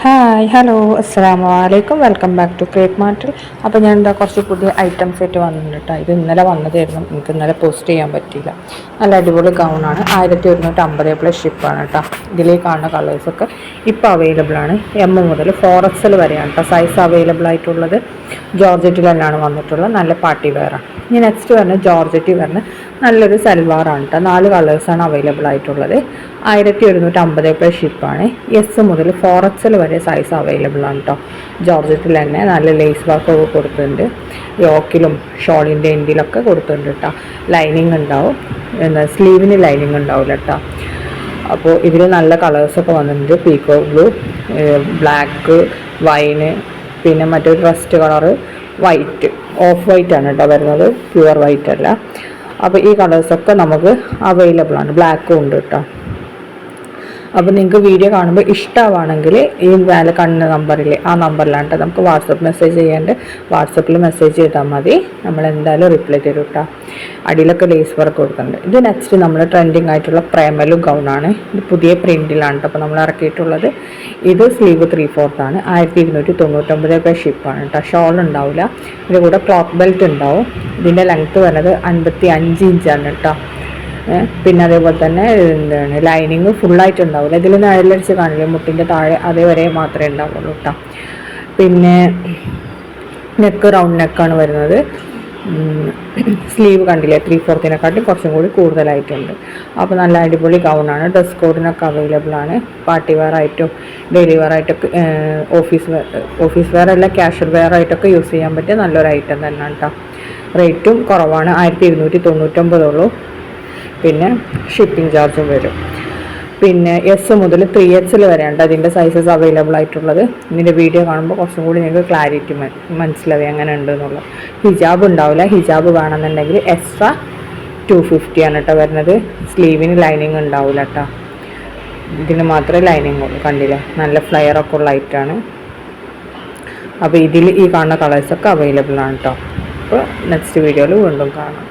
Hi hello അസ്സലാമു അലൈക്കും welcome back to crepe മാർട്ടിൽ. അപ്പോൾ ഞാൻ കുറച്ച് പുതിയ ഐറ്റംസ് ആയിട്ട് വന്നിട്ടുണ്ട് കേട്ടോ. ഇത് ഇന്നലെ വന്നതായിരുന്നു, എനിക്ക് ഇന്നലെ പോസ്റ്റ് ചെയ്യാൻ പറ്റിയില്ല. നല്ല അടിപൊളി ഗൗണാണ്, 1150 പ്ലസ് ഷിപ്പാണ് കേട്ടോ. ഇതിലേക്ക് കാണുന്ന കളേഴ്സൊക്കെ ഇപ്പോൾ അവൈലബിൾ ആണ്. എം മുതൽ 4XL വരെയാണ് കേട്ടോ സൈസ് അവൈലബിൾ ആയിട്ടുള്ളത്. ജോർജറ്റിൽ തന്നെയാണ് വന്നിട്ടുള്ളത്, നല്ല പാർട്ടി വെയറാണ്. ഇനി നെക്സ്റ്റ് വരുന്നത് ജോർജറ്റിൽ വരുന്ന നല്ലൊരു സൽവാറാണ് കേട്ടോ. 4 കളേഴ്സാണ് അവൈലബിൾ ആയിട്ടുള്ളത്. 1150 പ്ലസ് ഷിപ്പാണ്. എസ് മുതൽ 4XL വരെ സൈസ് അവൈലബിൾ ആണ് കേട്ടോ. ജോർജറ്റിൽ തന്നെ നല്ല ലേസ് വർക്കൊക്കെ കൊടുത്തിട്ടുണ്ട്. യോക്കിലും ഷോളിൻ്റെ എൻഡിലൊക്കെ കൊടുത്തിട്ടുണ്ട് കേട്ടോ. ലൈനിങ് ഉണ്ടാവും, സ്ലീവിന് ലൈനിങ് ഉണ്ടാവില്ല കേട്ടോ. അപ്പോൾ ഇതിൽ നല്ല കളേഴ്സൊക്കെ വന്നിട്ടുണ്ട്. പീക്കോ ബ്ലൂ, ബ്ലാക്ക്, വൈന്, പിന്നെ മറ്റൊരു rest colour, white, of white ആണ് കേട്ടോ വരുന്നത്, പ്യുവർ വൈറ്റ് അല്ല. അപ്പോൾ ഈ കളേഴ്സൊക്കെ നമുക്ക് അവൈലബിൾ ആണ്. ബ്ലാക്കും ഉണ്ട് കേട്ടോ. അപ്പോൾ നിങ്ങൾക്ക് വീഡിയോ കാണുമ്പോൾ ഇഷ്ടമാണെങ്കിൽ ഈ മേലെ കാണുന്ന നമ്പറിൽ, ആ നമ്പറിലാണ് കേട്ടോ നമുക്ക് വാട്സപ്പ് മെസ്സേജ് ചെയ്യാണ്ട്. വാട്സപ്പിൽ മെസ്സേജ് ചെയ്താൽ മതി, നമ്മൾ എന്തായാലും റിപ്ലൈ തരും കേട്ടോ. അടിയിലൊക്കെ ലേസ് വർക്ക് കൊടുക്കുന്നുണ്ട്. ഇത് നെക്സ്റ്റ് നമ്മൾ ട്രെൻഡിങ് ആയിട്ടുള്ള പ്രേമലു ഗൗണാണ്. ഇത് പുതിയ പ്രിൻറ്റിലാണ് കേട്ടോ അപ്പോൾ നമ്മൾ ഇറക്കിയിട്ടുള്ളത്. ഇത് സ്ലീവ് 3/4 ആണ്. 1299 രൂപ ഷിപ്പാണ് കേട്ടോ. ഷോൾ ഉണ്ടാവില്ല, ഇതിൻ്റെ കൂടെ ക്ലോത്ത് ബെൽറ്റ് ഉണ്ടാവും. ഇതിൻ്റെ ലെങ്ത്ത് വരുന്നത് 55 ഇഞ്ചാണ് കേട്ടോ. പിന്നെ അതേപോലെ തന്നെ എന്താണ് ലൈനിങ് ഫുള്ളായിട്ട് ഉണ്ടാവില്ല. ഇതിൽ നിഴലടിച്ച് കാണില്ലേ മുട്ടിൻ്റെ താഴെ, അതേവരെ മാത്രമേ ഉണ്ടാവുള്ളൂ കേട്ടോ. പിന്നെ നെക്ക് റൗണ്ട് നെക്കാണ് വരുന്നത്. സ്ലീവ് കണ്ടില്ലേ 3/4 കുറച്ചും കൂടി കൂടുതലായിട്ടുണ്ട്. അപ്പോൾ നല്ല അടിപൊളി ഗൗണാണ്. ഡ്രസ് കോഡിനൊക്കെ അവൈലബിൾ ആണ്. പാർട്ടി വെയർ ആയിട്ടും ഡെയിലി വെയർ ആയിട്ടൊക്കെ, ഓഫീസ് വെയർ അല്ല ക്യാഷ്വൽ വെയർ ആയിട്ടൊക്കെ യൂസ് ചെയ്യാൻ പറ്റിയ നല്ലൊരു ഐറ്റം തന്നെയാണ് കേട്ടോ. റേറ്റും കുറവാണ്, 1299 ഉള്ളൂ. പിന്നെ ഷിപ്പിംഗ് ചാർജും വരും. പിന്നെ എസ് മുതൽ 3XL വരെയുണ്ട് അതിൻ്റെ സൈസസ് അവൈലബിൾ ആയിട്ടുള്ളത്. ഇതിൻ്റെ വീഡിയോ കാണുമ്പോൾ കുറച്ചും കൂടി നിങ്ങൾക്ക് ക്ലാരിറ്റി മനസ്സിലാവും എങ്ങനെ ഉണ്ടെന്നുള്ളത്. ഹിജാബ് ഉണ്ടാവില്ല, ഹിജാബ് വേണമെന്നുണ്ടെങ്കിൽ എക്സ്ട്രാ 250 ആണ് കേട്ടോ വരുന്നത്. സ്ലീവിന് ലൈനിങ് ഉണ്ടാവില്ല കേട്ടോ, ഇതിന് മാത്രമേ ലൈനിങ് ഉള്ളൂ. കണ്ടില്ല, നല്ല ഫ്ലെയറൊക്കെ ഉള്ള ഐറ്റാണ്. അപ്പോൾ ഇതിൽ ഈ കാണുന്ന കളേഴ്സൊക്കെ അവൈലബിൾ ആണ് കേട്ടോ. അപ്പോൾ നെക്സ്റ്റ് വീഡിയോയിൽ വീണ്ടും കാണാം.